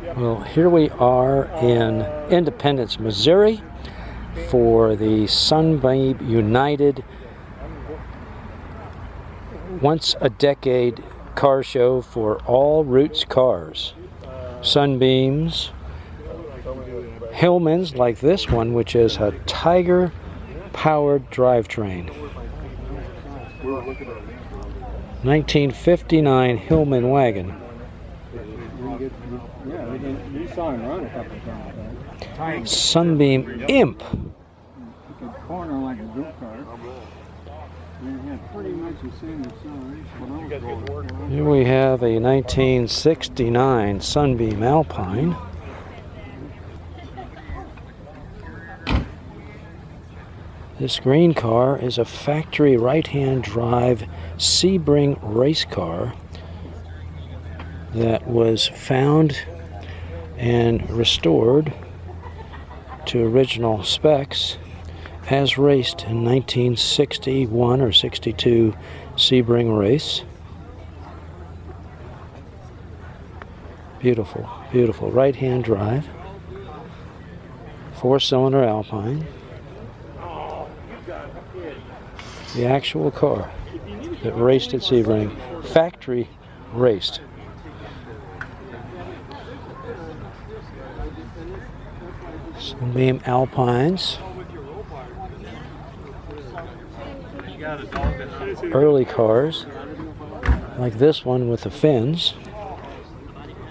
Well, here we are in Independence, Missouri for the Sunbeam United once-a-decade car show for all Roots cars. Sunbeams, Hillmans like this one, which is a Tiger-powered drivetrain. 1959 Hillman wagon. You saw him run a couple times. Sunbeam Imp. He could corner like a go-kart. He had pretty much the same size. Here we have a 1969 Sunbeam Alpine. This green car is a factory right-hand drive Sebring race car that was found and restored to original specs as raced in 1961 or 62 Sebring race. Beautiful, beautiful right-hand drive, 4-cylinder Alpine. The actual car that raced at Sebring, factory raced. Sunbeam Alpines. Early cars, like this one with the fins.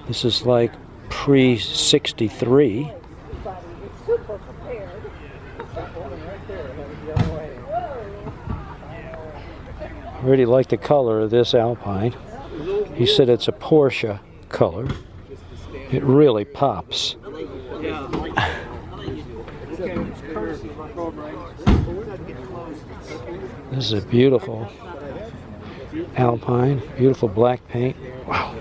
This is like pre-63. I really like the color of this Alpine. He said it's a Porsche color. It really pops. This is a beautiful Alpine, beautiful black paint. Wow.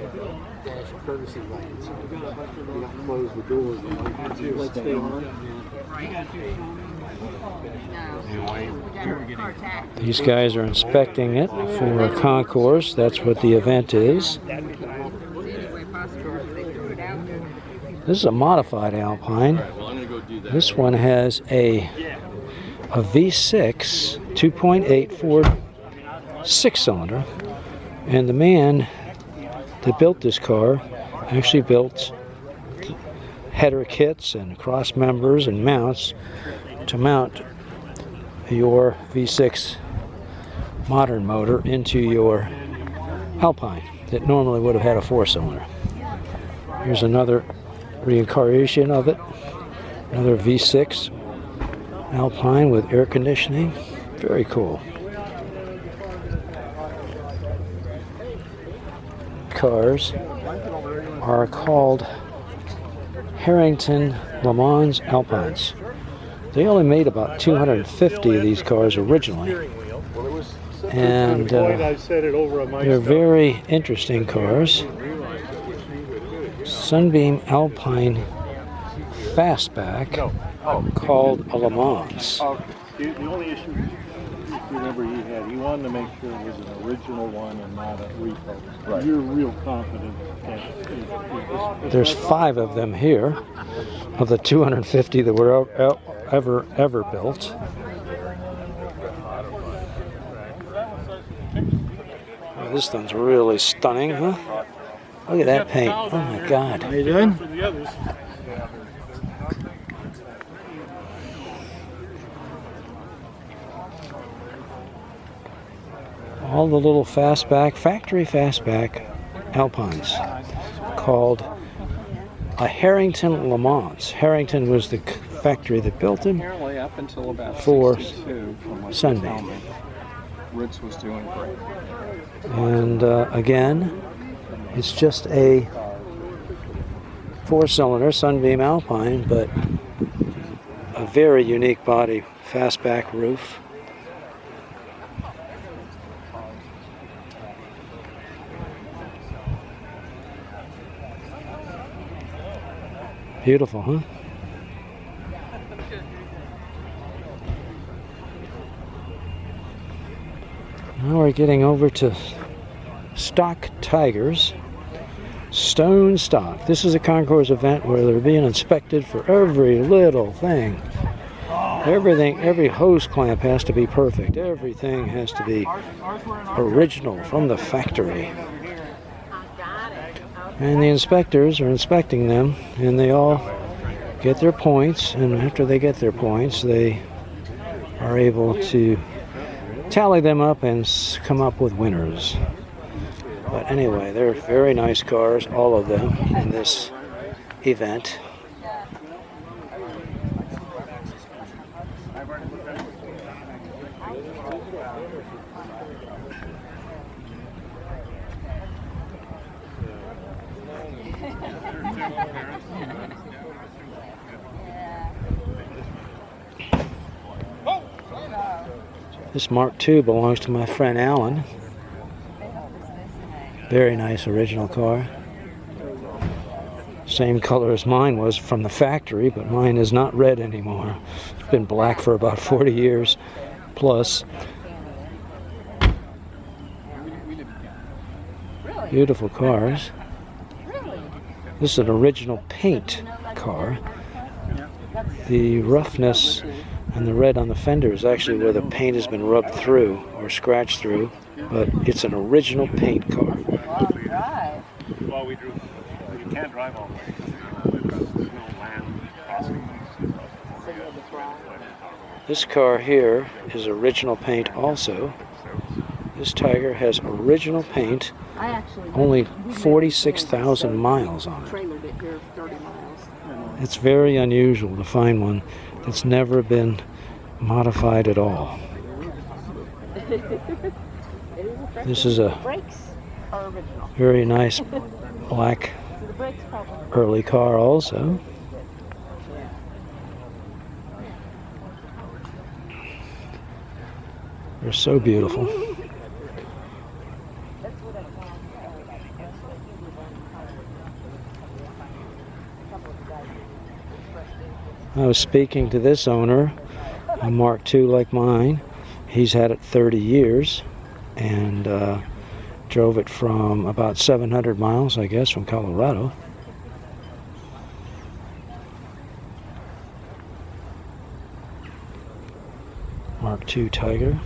These guys are inspecting it for a concourse. That's what the event is. This is a modified Alpine. This one has a V6 2.8 Ford 6-cylinder, and the man that built this car actually built header kits and cross members and mounts to mount your V6 modern motor into your Alpine that normally would have had a 4-cylinder. Here's another reincarnation of it, another V6 Alpine with air conditioning. Very cool. Cars are called Harrington Le Mans Alpines. They only made about 250 of these cars originally, and they're very interesting cars. Sunbeam Alpine Fastback called a Le Mans. The only issue, if you remember, he wanted to make sure it was an original one and not a repo. Right. You're real confident that there's 5 of them here, of the 250 that were ever built. Well, this one's really stunning, huh? Look at that paint. Oh my God. How you doing? All the little fastback, factory fastback Alpines called a Harrington Le Mans. Harrington was the factory that built them Up until about for 62, Sunbeam. Ritz was doing great. And again, it's just a 4-cylinder Sunbeam Alpine, but a very unique body, fastback roof. Beautiful, huh? Now we're getting over to stock Tigers. stone stock. This is a Concourse event where they're being inspected for every little thing. Everything, every hose clamp has to be perfect. Everything has to be original from the factory. And the inspectors are inspecting them, and they all get their points, and after they get their points, they are able to tally them up and come up with winners. But anyway, they're very nice cars, all of them, in this event. This Mark II belongs to my friend Alan. Very nice original car. Same color as mine was from the factory, but mine is not red anymore. It's been black for about 40 years plus. Beautiful cars. This is an original paint car. The roughness and the red on the fender is actually where the paint has been rubbed through or scratched through, but it's an original paint car. Well, we drew. You can't drive all the way because there's no land crossing. This car here is original paint also. This Tiger has original paint, only 46,000 miles on it. It's very unusual to find one that's never been modified at all. This is a very nice black early car also. They're so beautiful. I was speaking to this owner, a Mark II like mine. He's had it 30 years and drove it from about 700 miles, I guess, from Colorado. Mark II Tiger.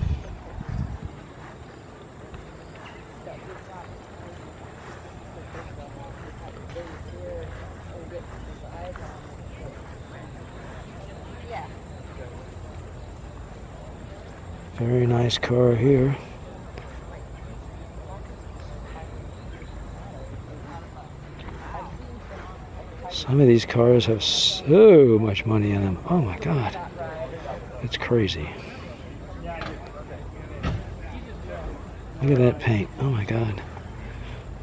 Very nice car here. Some of these cars have so much money in them. Oh my God. It's crazy. Look at that paint. Oh my God.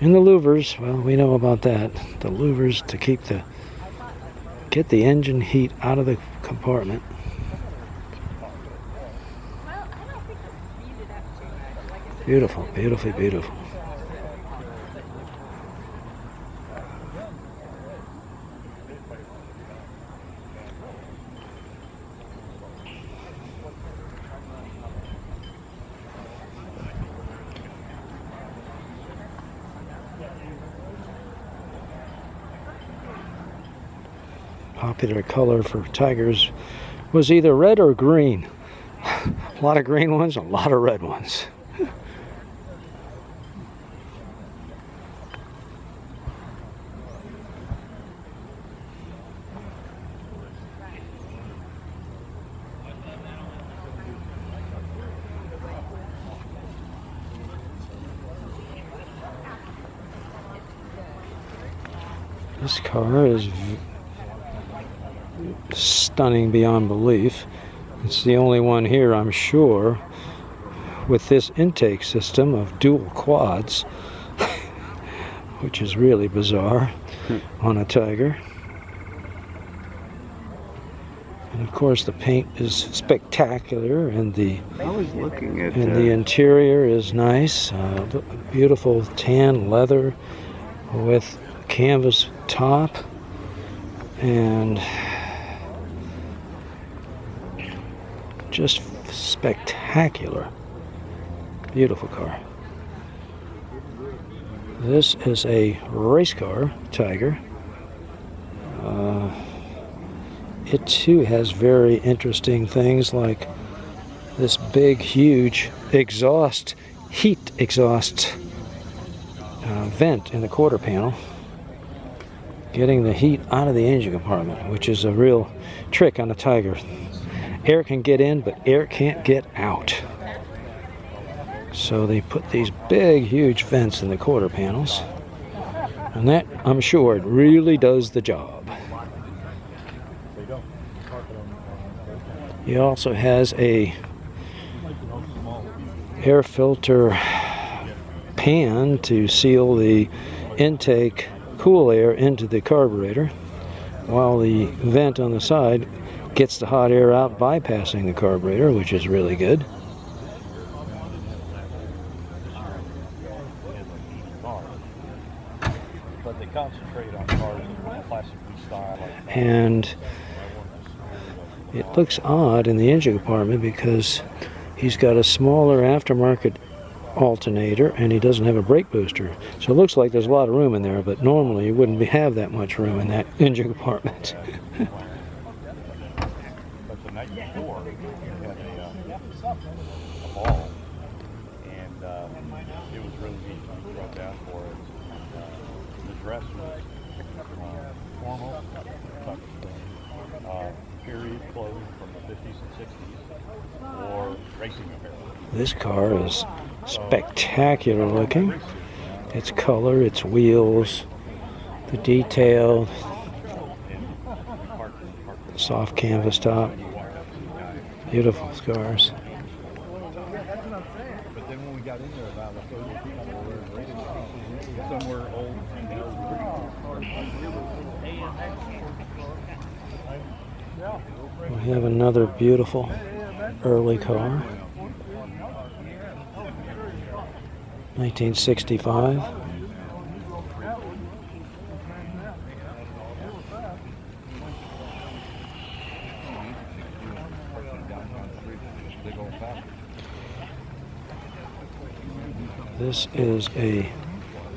And the louvers, well, we know about that. The louvers to get the engine heat out of the compartment. Beautiful, beautifully beautiful. Popular color for Tigers was either red or green. A lot of green ones, a lot of red ones. This car is stunning beyond belief. It's the only one here, I'm sure, with this intake system of dual quads, which is really bizarre on a Tiger. And of course the paint is spectacular, and the interior is nice. Beautiful tan leather with canvas top, and just spectacular. Beautiful car. This is a race car, Tiger. It too has very interesting things like this big, huge heat exhaust vent in the quarter panel, getting the heat out of the engine compartment, which is a real trick on a Tiger. Air can get in, but air can't get out. So they put these big, huge vents in the quarter panels, and that, I'm sure, it really does the job. He also has a air filter pan to seal the intake cool air into the carburetor, while the vent on the side gets the hot air out, bypassing the carburetor, which is really good. But they concentrate on cars in classic style. And it looks odd in the engine compartment because he's got a smaller aftermarket alternator and he doesn't have a brake booster. So it looks like there's a lot of room in there, but normally you wouldn't have that much room in that engine compartment. But the night before, we had a ball, and it was really neat. We drove down for it. The dress was formal, period clothing from the 50s and 60s, or racing apparel. This car is spectacular looking. Its color, its wheels, the detail, the soft canvas top, beautiful cars. But then when we got in there, about a third of the people were racing somewhere old. We have another beautiful early car, 1965. This is a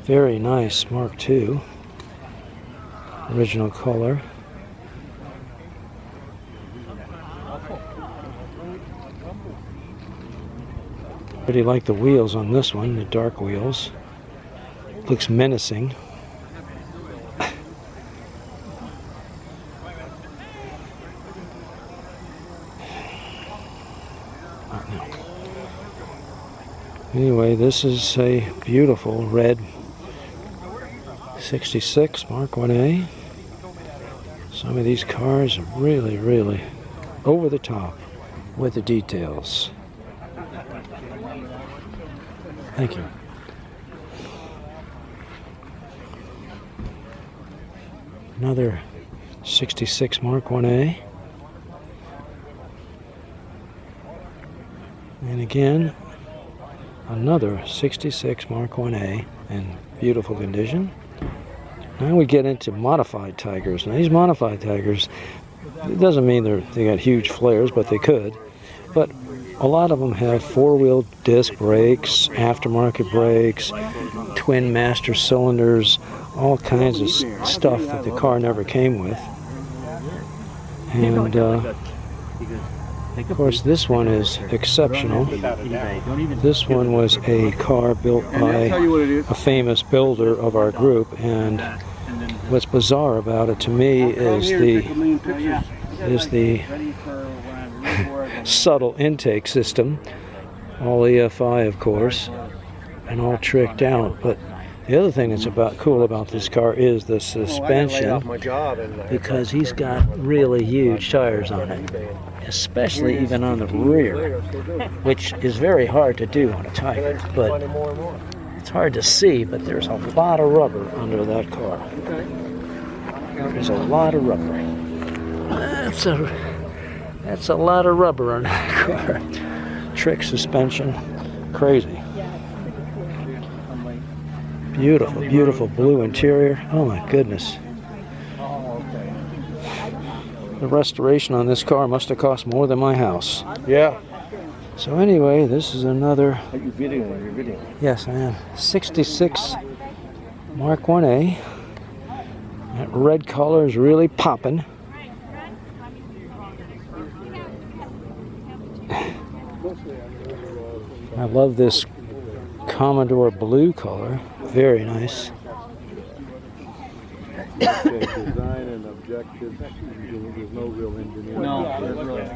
very nice Mark II, original color. Pretty like the wheels on this one, the dark wheels. Looks menacing. Anyway, this is a beautiful red 66 Mark 1A. Some of these cars are really, really over the top with the details. Thank you. Another 66 Mark 1A. And again, another 66 Mark 1A in beautiful condition. Now we get into modified Tigers. Now these modified Tigers, it doesn't mean they got huge flares, but they could. But a lot of them have four-wheel disc brakes, aftermarket brakes, twin master cylinders, all kinds of stuff that the car never came with. And of course, this one is exceptional. This one was a car built by a famous builder of our group, and what's bizarre about it to me is the subtle intake system, all EFI of course, and all tricked out. But the other thing that's cool about this car is the suspension, because he's got really huge tires on it, especially even on the rear, which is very hard to do on a Tiger, but it's hard to see, but there's a lot of rubber under that car. There's a lot of rubber. That's a lot of rubber on that car. Trick suspension, crazy. Beautiful, beautiful blue interior. Oh my goodness. The restoration on this car must have cost more than my house. Yeah. So anyway, this is another. Are you videoing? Yes, I am. 66 Mark 1A. That red color is really popping. I love this Commodore blue color. Very nice. Okay, design and objectives. There's no real engineering. No, there's really.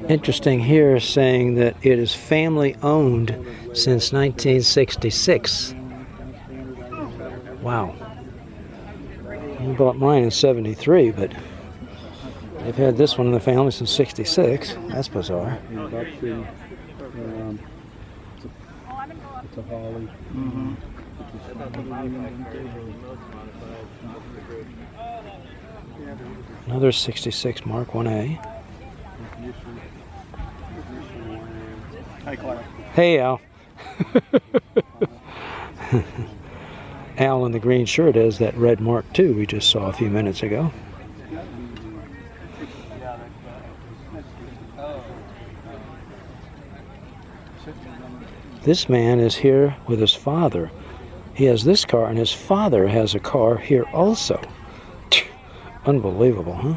Interesting here saying that it is family owned since 1966. Wow. I bought mine in 73, but they've had this one in the family since 66. That's bizarre. Induction. It's a Holly. Mm-hmm. Another 66 Mark 1A. Hi, Clark. Hey, Al. Al in the green shirt has that red Mark II we just saw a few minutes ago. This man is here with his father. He has this car, and his father has a car here also. Unbelievable, huh?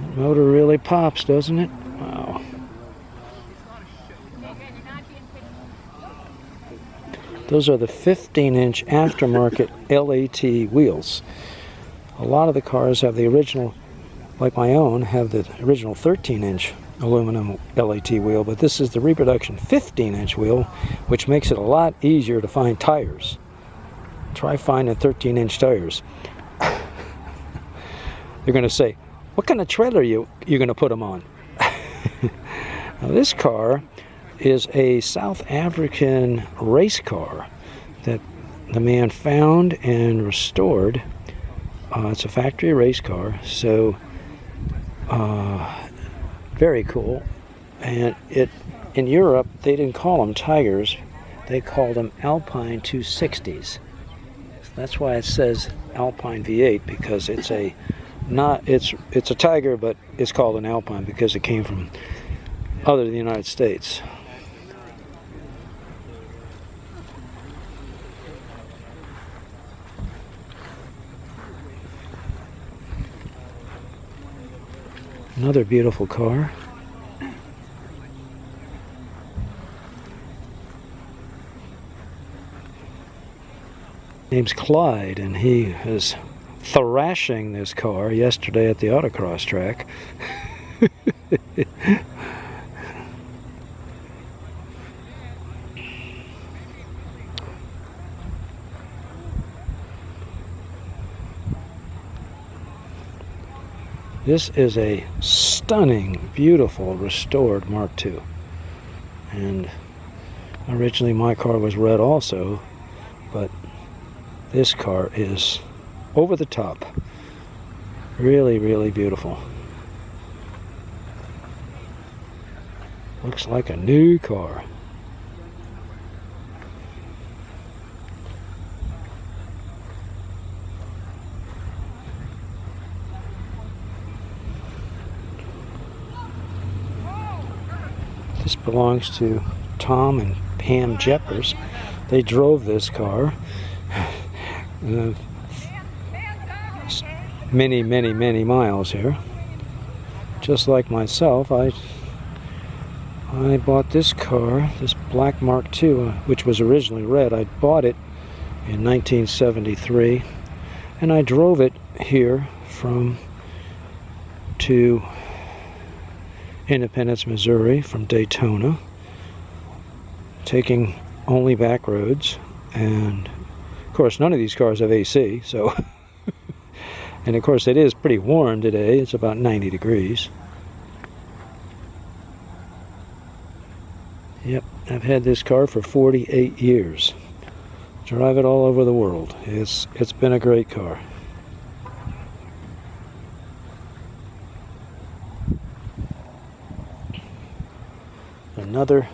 That motor really pops, doesn't it? Wow. Those are the 15-inch aftermarket LAT wheels. A lot of the cars have the original, like my own, have the original 13-inch aluminum LAT wheel, but this is the reproduction 15-inch wheel, which makes it a lot easier to find tires. Try finding 13-inch tires. They're going to say, what kind of trailer you're going to put them on? Now, this car is a South African race car that the man found and restored. It's a factory race car, so very cool. And in Europe, they didn't call them Tigers, they called them Alpine 260s. That's why it says Alpine V8, because it's a Tiger, but it's called an Alpine because it came from other than the United States. Another beautiful car. Name's Clyde, and he was thrashing this car yesterday at the autocross track. This is a stunning, beautiful, restored Mark II. And originally my car was red also, but this car is over the top. Really, really beautiful. Looks like a new car. This belongs to Tom and Pam Jeppers. They drove this car many, many, many miles here. Just like myself, I bought this car, this black Mark II, which was originally red. I bought it in 1973, and I drove it here to Independence, Missouri, from Daytona, taking only back roads. And of course, none of these cars have AC, so and of course it is pretty warm today. It's about 90 degrees. Yep, I've had this car for 48 years. Drive it all over the world. It's been a great car. Another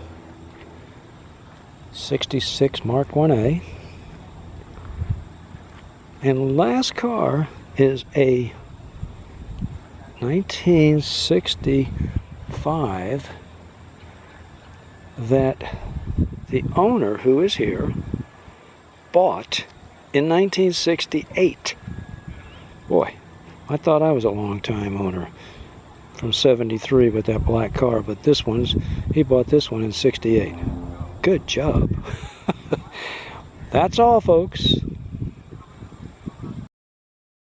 66 Mark 1A. And last car is a 1965 that the owner, who is here, bought in 1968. Boy, I thought I was a long-time owner from 73 with that black car, but he bought this one in 68. Good job. That's all, folks.